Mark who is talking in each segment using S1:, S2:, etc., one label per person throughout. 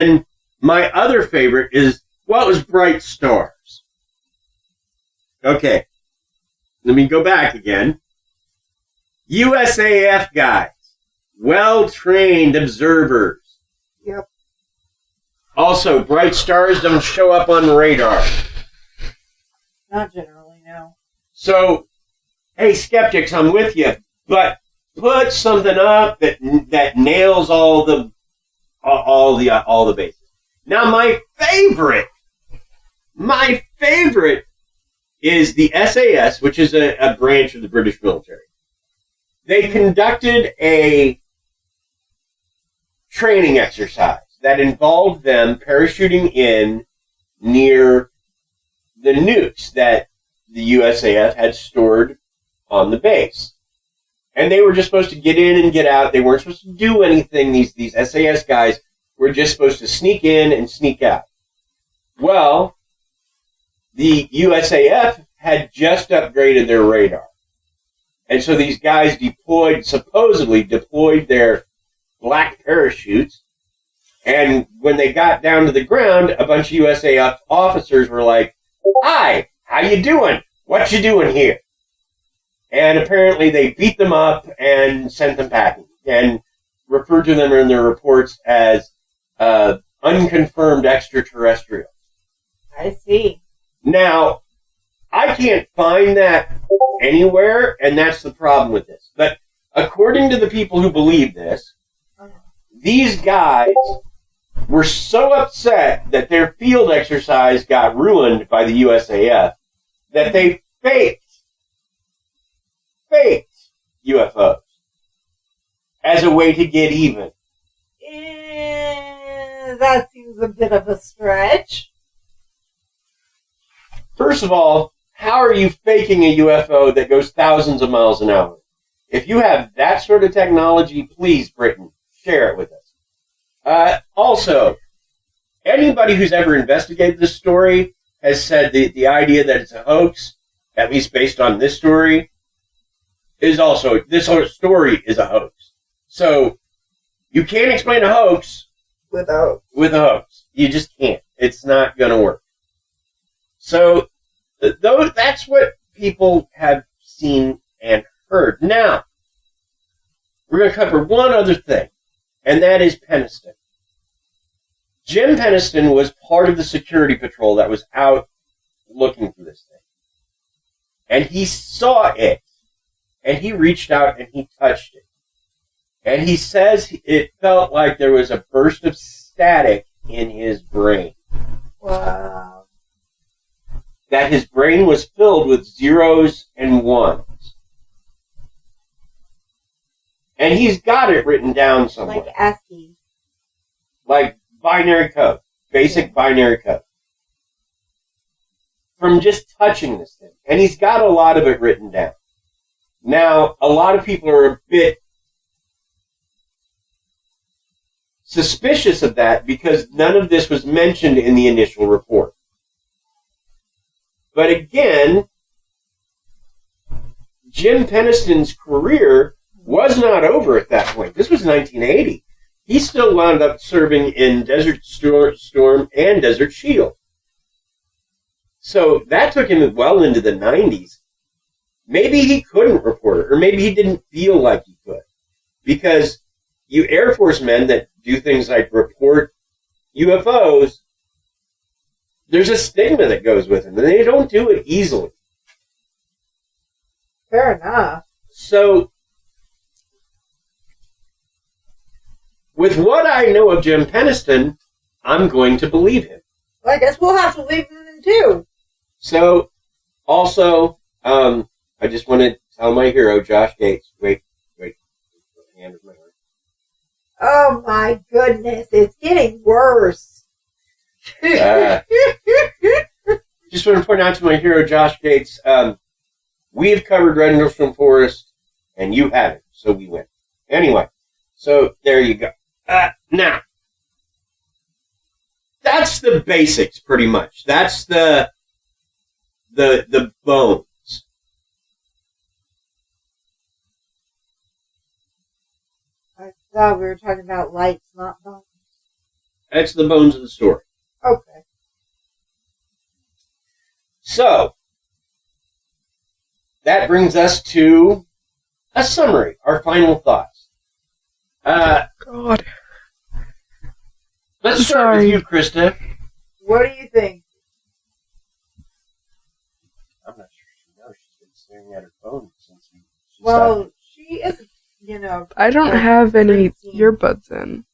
S1: And my other favorite is, well, it was Bright Stars. Okay. Let me go back again. USAF guys. Well-trained observers.
S2: Yep.
S1: Also, bright stars don't show up on radar.
S2: Not generally, no.
S1: So, hey, skeptics, I'm with you, but put something up that nails all the bases. Now, my favorite is the SAS, which is a branch of the British military. They conducted a training exercise that involved them parachuting in near the nukes that the USAF had stored on the base. And they were just supposed to get in and get out. They weren't supposed to do anything. These SAS guys were just supposed to sneak in and sneak out. Well, the USAF had just upgraded their radar. And so these guys supposedly deployed their black parachutes. And when they got down to the ground, a bunch of USAF officers were like, "Hi, how you doing? What you doing here?" And apparently they beat them up and sent them packing and referred to them in their reports as unconfirmed extraterrestrials.
S2: I see.
S1: Now, I can't find that anywhere, and that's the problem with this. But according to the people who believe this, these guys were so upset that their field exercise got ruined by the USAF that they faked UFOs as a way to get even.
S2: That seems a bit of a stretch.
S1: First of all, how are you faking a UFO that goes thousands of miles an hour? If you have that sort of technology, please, Britain, share it with us. Also, anybody who's ever investigated this story has said the idea that it's a hoax, at least based on this story, is also, this whole story is a hoax. So, you can't explain a hoax
S2: with a
S1: hoax. You just can't. It's not going to work. So, that's what people have seen and heard. Now, we're going to cover one other thing, and that is Peniston. Jim Peniston was part of the security patrol that was out looking for this thing. And he saw it, and he reached out and he touched it. And he says it felt like there was a burst of static in his brain.
S2: Wow.
S1: That his brain was filled with zeros and ones. And he's got it written down somewhere.
S2: Like ASCII.
S1: Like binary code. Basic binary code. From just touching this thing. And he's got a lot of it written down. Now, a lot of people are a bit suspicious of that because none of this was mentioned in the initial report. But again, Jim Peniston's career was not over at that point. This was 1980. He still wound up serving in Desert Storm and Desert Shield. So that took him well into the 90s. Maybe he couldn't report it, or maybe he didn't feel like he could. Because you Air Force men that do things like report UFOs, there's a stigma that goes with them, and they don't do it easily.
S2: Fair enough.
S1: So, with what I know of Jim Peniston, I'm going to believe him.
S2: Well, I guess we'll have to believe him too.
S1: So, also, I just want to tell my hero, Josh Gates. Wait. Hand of my heart.
S2: Oh my goodness, it's getting worse.
S1: Just want to point out to my hero, Josh Gates, we've covered Rendlesham Forest, and you haven't, so we win. Anyway, so there you go. Now, that's the basics, pretty much. That's the bones.
S2: I thought we were talking about lights, not bones.
S1: That's the bones of the story.
S2: Okay.
S1: So, that brings us to a summary, our final thoughts.
S3: God.
S1: Let's start with you, Krysta.
S2: What do you think?
S1: I'm not sure she knows. She's been staring at her phone since she
S2: Well, she is,
S3: I don't have any
S2: preteen.
S3: earbuds in.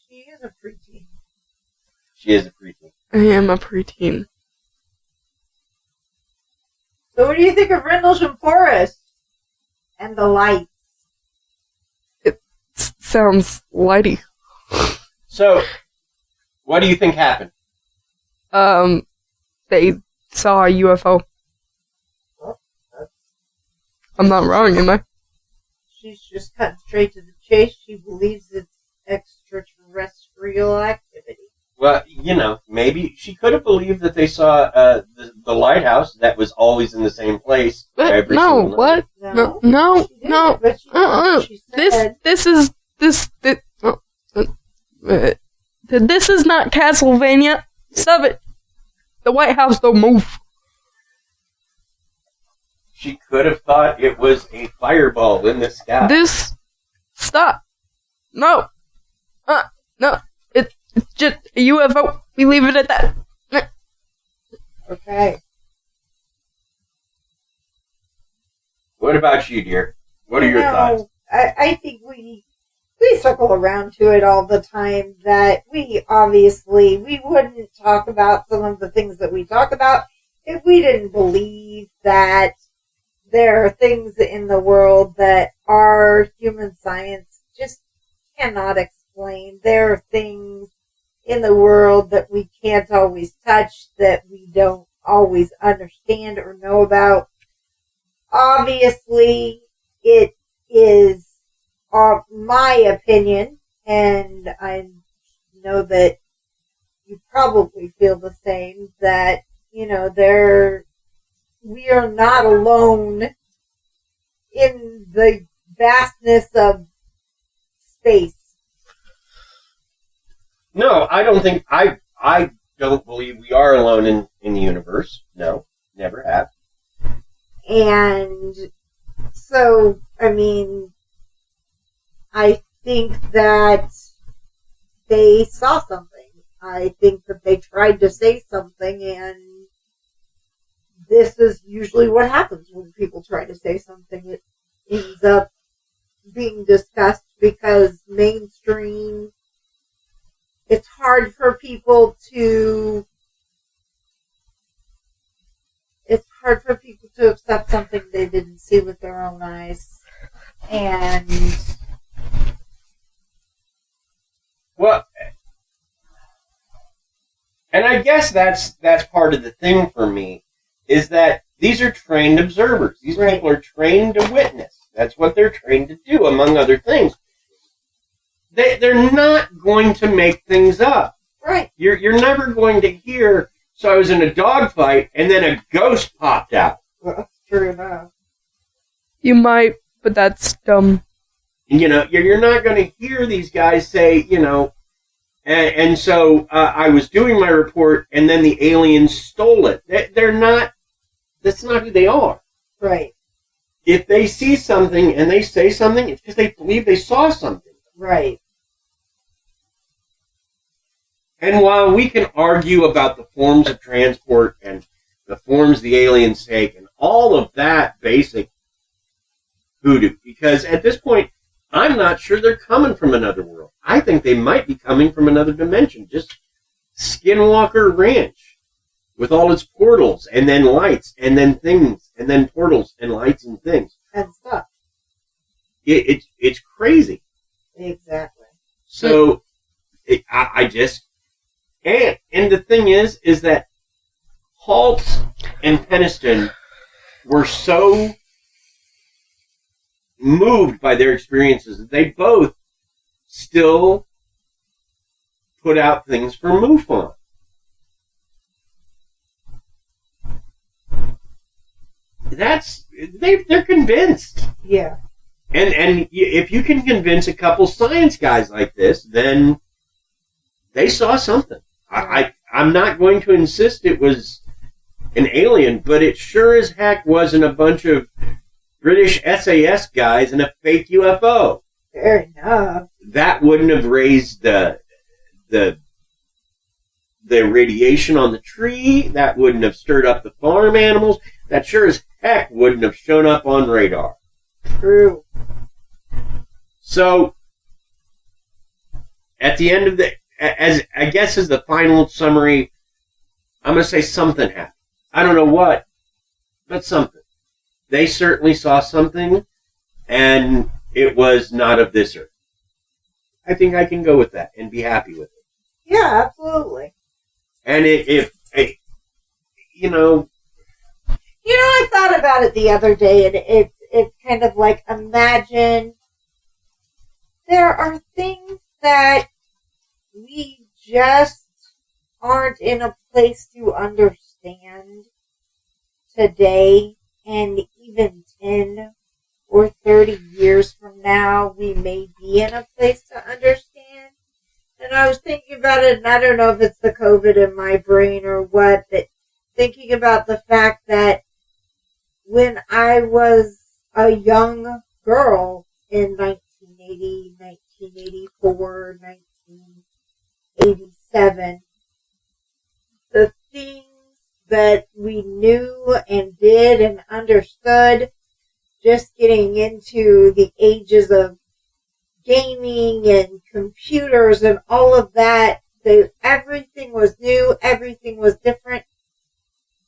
S2: She is a preteen.
S1: She is a preteen.
S3: I am a preteen.
S2: So what do you think of Rendlesham Forest? And the lights?
S3: Sounds lighty.
S1: So, what do you think happened?
S3: They saw a UFO. I'm not wrong, am I?
S2: She's just cutting straight to the chase. She believes it's extraterrestrial activity.
S1: Well, maybe she could have believed that they saw the lighthouse that was always in the same place. Every
S3: No,
S1: single night.
S3: what? No,
S2: She did,
S3: no.
S2: but she said,
S3: This is not Castlevania. Stop it. The White House don't move.
S1: She could have thought it was a fireball in the sky.
S3: Stop. No. No. It's just a UFO. We leave it at that.
S2: okay.
S1: What about you, dear? What are your thoughts?
S2: I think we circle around to it all the time, that we wouldn't talk about some of the things that we talk about if we didn't believe that there are things in the world that our human science just cannot explain. There are things in the world that we can't always touch, that we don't always understand or know about. Obviously, it is my opinion, and I know that you probably feel the same, that, we are not alone in the vastness of space.
S1: No, I don't think I don't believe we are alone in the universe. No, never have.
S2: And so, I think that they saw something. I think that they tried to say something, and this is usually what happens when people try to say something. It ends up being discussed because mainstream, it's hard for people to accept something they didn't see with their own eyes. And
S1: I guess that's part of the thing for me, is that these are trained observers. These people are trained to witness. That's what they're trained to do, among other things. They're not going to make things up.
S2: Right.
S1: You're never going to hear, so I was in a dogfight and then a ghost popped out.
S2: Well, that's true enough.
S3: You might, but that's dumb.
S1: You're not going to hear these guys say, and so I was doing my report and then the aliens stole it. They're not, that's not who they are.
S2: Right.
S1: If they see something and they say something, it's because they believe they saw something.
S2: Right.
S1: And while we can argue about the forms of transport and the forms the aliens take and all of that basic hoodoo, because at this point, I'm not sure they're coming from another world. I think they might be coming from another dimension. Just Skinwalker Ranch with all its portals and then lights and then things and then portals and lights and things.
S2: And stuff.
S1: It's crazy.
S2: Exactly.
S1: So I just... And the thing is that Halt and Peniston were so moved by their experiences that they both still put out things for MUFON. They're convinced.
S2: Yeah.
S1: And if you can convince a couple science guys like this, then they saw something. I'm not going to insist it was an alien, but it sure as heck wasn't a bunch of British SAS guys in a fake UFO.
S2: Fair enough.
S1: That wouldn't have raised the radiation on the tree. That wouldn't have stirred up the farm animals. That sure as heck wouldn't have shown up on radar.
S2: True.
S1: So, at the end of as the final summary, I'm going to say something happened. I don't know what, but something. They certainly saw something, and it was not of this earth. I think I can go with that and be happy with it.
S2: Yeah, absolutely.
S1: And
S2: I thought about it the other day, and it's kind of like, imagine there are things that we just aren't in a place to understand today, and even 10 or 30 years from now, we may be in a place to understand. And I was thinking about it, and I don't know if it's the COVID in my brain or what, but thinking about the fact that when I was a young girl in 1980, 1984, 1987, the things that we knew and did and understood, just getting into the ages of gaming and computers and all of that, everything was new, everything was different.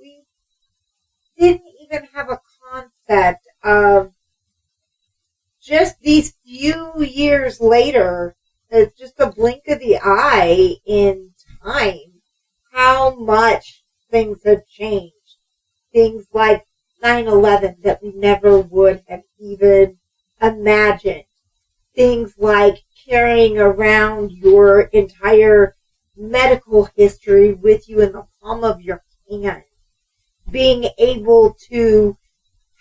S2: We didn't even have a concept of just these few years later, just a blink of the eye in time, how much things have changed. Things like 9/11 that we never would have even imagined. Things like carrying around your entire medical history with you in the palm of your hand. Being able to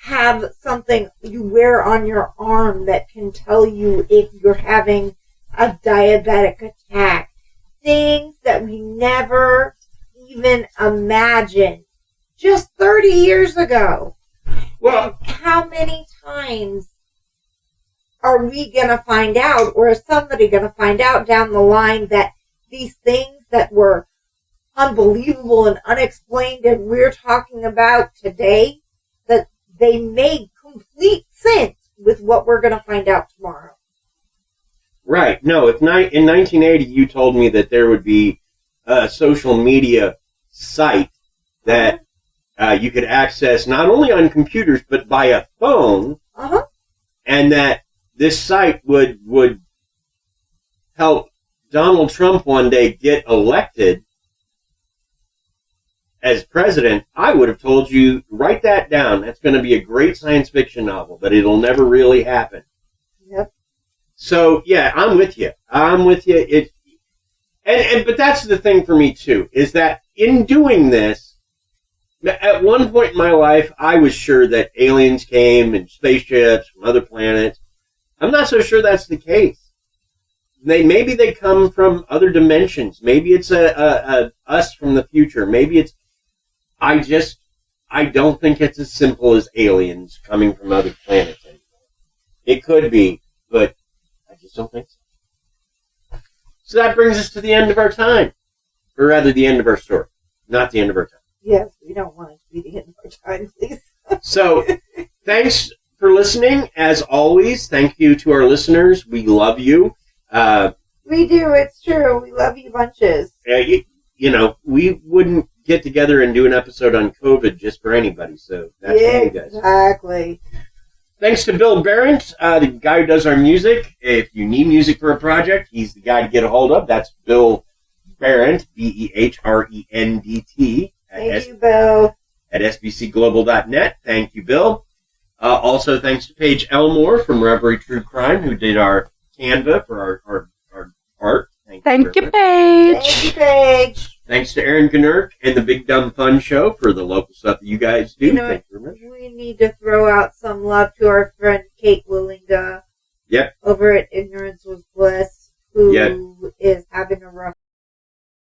S2: have something you wear on your arm that can tell you if you're having a diabetic attack. Things that we never even imagined just 30 years ago.
S1: well,
S2: And how many times are we going to find out, or is somebody going to find out down the line, that these things that were unbelievable and unexplained and we're talking about today, that they made complete sense with what we're going to find out tomorrow?
S1: right. No, in 1980, you told me that there would be a social media site that you could access not only on computers, but by a phone,
S2: Uh-huh.
S1: and that this site would help Donald Trump one day get elected as president. I would have told you, write that down. That's going to be a great science fiction novel, but it'll never really happen.
S2: Yep.
S1: So, yeah, I'm with you. But that's the thing for me, too, is that in doing this, at one point in my life, I was sure that aliens came in spaceships from other planets. I'm not so sure that's the case. Maybe they come from other dimensions. Maybe it's a us from the future. Maybe it's... I don't think it's as simple as aliens coming from other planets anymore. It could be, but I just don't think so. So that brings us to the end of our time. Or rather, the end of our story. Not the end of our time.
S2: Yes, we don't want it to be the end of our time, please.
S1: So, thanks for listening. As always, thank you to our listeners. We love you.
S2: We do, it's true. We love you bunches.
S1: We wouldn't get together and do an episode on COVID just for anybody, so that's what you guys.
S2: Exactly.
S1: Thanks to Bill Barrett, the guy who does our music. If you need music for a project, he's the guy to get a hold of. That's Bill Berendt, BEHRENDT.
S2: Thank you, Bill.
S1: At sbcglobal.net. Thank you, Bill. Also, thanks to Paige Elmore from Reverie True Crime, who did our Canva for our art.
S3: Thank you,
S2: Thank
S3: Paige.
S2: you, Paige.
S1: Thanks to Aaron Gnerk and the Big Dumb Fun Show for the local stuff that you guys do.
S2: You know,
S1: Thank you very much.
S2: we need to throw out some love to our friend Kate Willinga.
S1: Yep.
S2: Over at Ignorance Was Bliss, who is having a rough